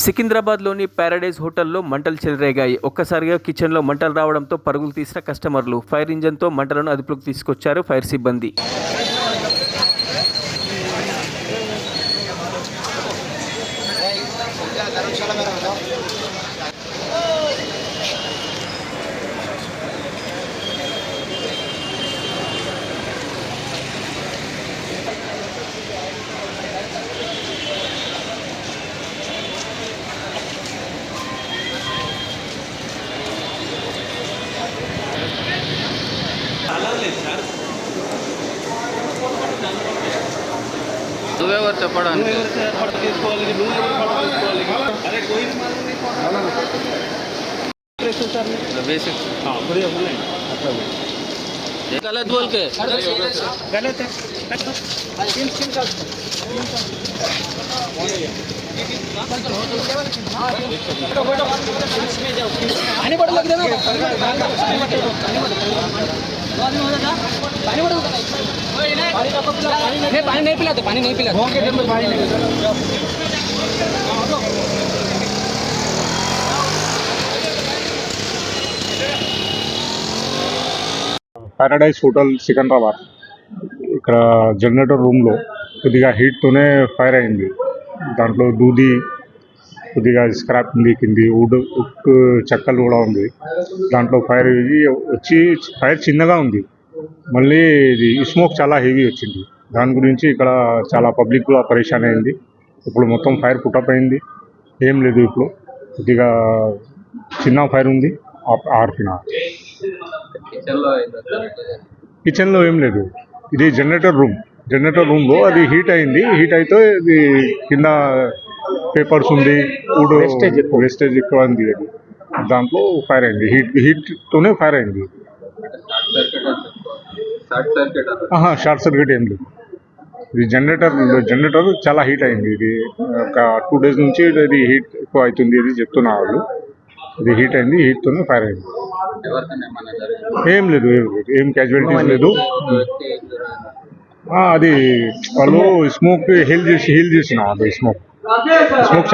సికింద్రాబాద్లోని Paradise హోటల్లో మంటలు చెలరేగాయి. ఒక్కసారిగా కిచెన్లో మంటలు రావడంతో పరుగులు తీసిన కస్టమర్లు. ఫైర్ ఇంజన్తో మంటలను అదుపులోకి తీసుకొచ్చారు ఫైర్ సిబ్బంది. నువ్వెవరు చెప్పడానికి बेसिक गलत बोल के गलत है पानी बड़ा लग देना पानी नहीं पिलाते पानी नहीं पिलाते पैराडाइज होटल सिकंदराबाद ఇక్కడ జనరేటర్ రూమ్లో కొద్దిగా హీట్తోనే ఫైర్ అయింది. దాంట్లో దూది కొద్దిగా స్క్రాప్ ఉంది, కింది వుడ్ చెక్కలు కూడా ఉంది. దాంట్లో ఫైర్ వచ్చి ఫైర్ చిన్నగా ఉంది, మళ్ళీ ఇది స్మోక్ చాలా హెవీ వచ్చింది. దాని గురించి ఇక్కడ చాలా పబ్లిక్ కూడా పరేషాన్ అయింది. ఇప్పుడు మొత్తం ఫైర్ పుటప్ అయింది, ఏం లేదు. ఇప్పుడు కొద్దిగా చిన్న ఫైర్ ఉంది, ఆర్పిన. కిచెన్లో ఏం లేదు, ఇది జనరేటర్ రూమ్లో అది హీట్ అయింది. హీట్ అయితే ఇది కింద పేపర్స్ ఉంది, వుడ్ వేస్టేజ్ ఎక్కువ ఉంది. అది దాంట్లో ఫైర్ అయింది, హీట్తోనే ఫైర్ అయింది. షార్ట్ సర్క్యూట్ ఏం లేదు. ఇది జనరేటర్ చాలా హీట్ అయింది. ఇది ఒక 2 days నుంచి ఇది హీట్ ఎక్కువ అవుతుంది, ఇది చెప్తున్న వాళ్ళు. ఇది హీట్ అయింది, హీట్తోనే ఫైర్ అయింది. ఏం లేదు, ఏం క్యాజువాలిటీస్ లేదు. అది వాళ్ళు స్మోక్ హీల్ చేసిన అది స్మోక్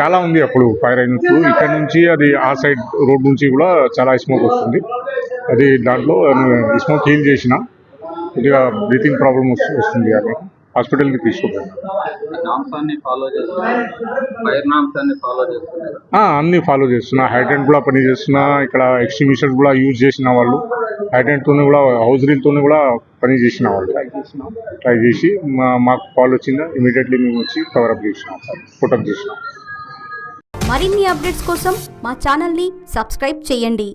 చాలా ఉంది అప్పుడు ఫైర్ అయినప్పుడు. ఇక్కడ నుంచి అది ఆ సైడ్ రోడ్ నుంచి కూడా చాలా స్మోక్ వస్తుంది. అది దాంట్లో స్మోక్ హీల్ చేసిన కొద్దిగా బ్రీతింగ్ ప్రాబ్లమ్ వస్తుంది అని హాస్పిటల్కి తీసుకుపోయాను. అన్నీ ఫాలో చేస్తున్నా. హైడ్రెంట్ కూడా పని చేస్తున్నా. ఇక్కడ ఎక్స్టింగ్విషర్స్ కూడా యూజ్ చేసిన వాళ్ళు, హైడ్రెంట్తోనే కూడా హౌస్ రీల్తోనే కూడా పని చేసిన వాళ్ళు ట్రై చేసి మాకు కాల్ వచ్చిందా ఇమీడియట్లీ మేము వచ్చి కవరప్ చేసినాం, పుటప్ చేసినాం. మరిన్ని అప్డేట్స్ కోసం మా ఛానల్ని సబ్స్క్రైబ్ చేయండి.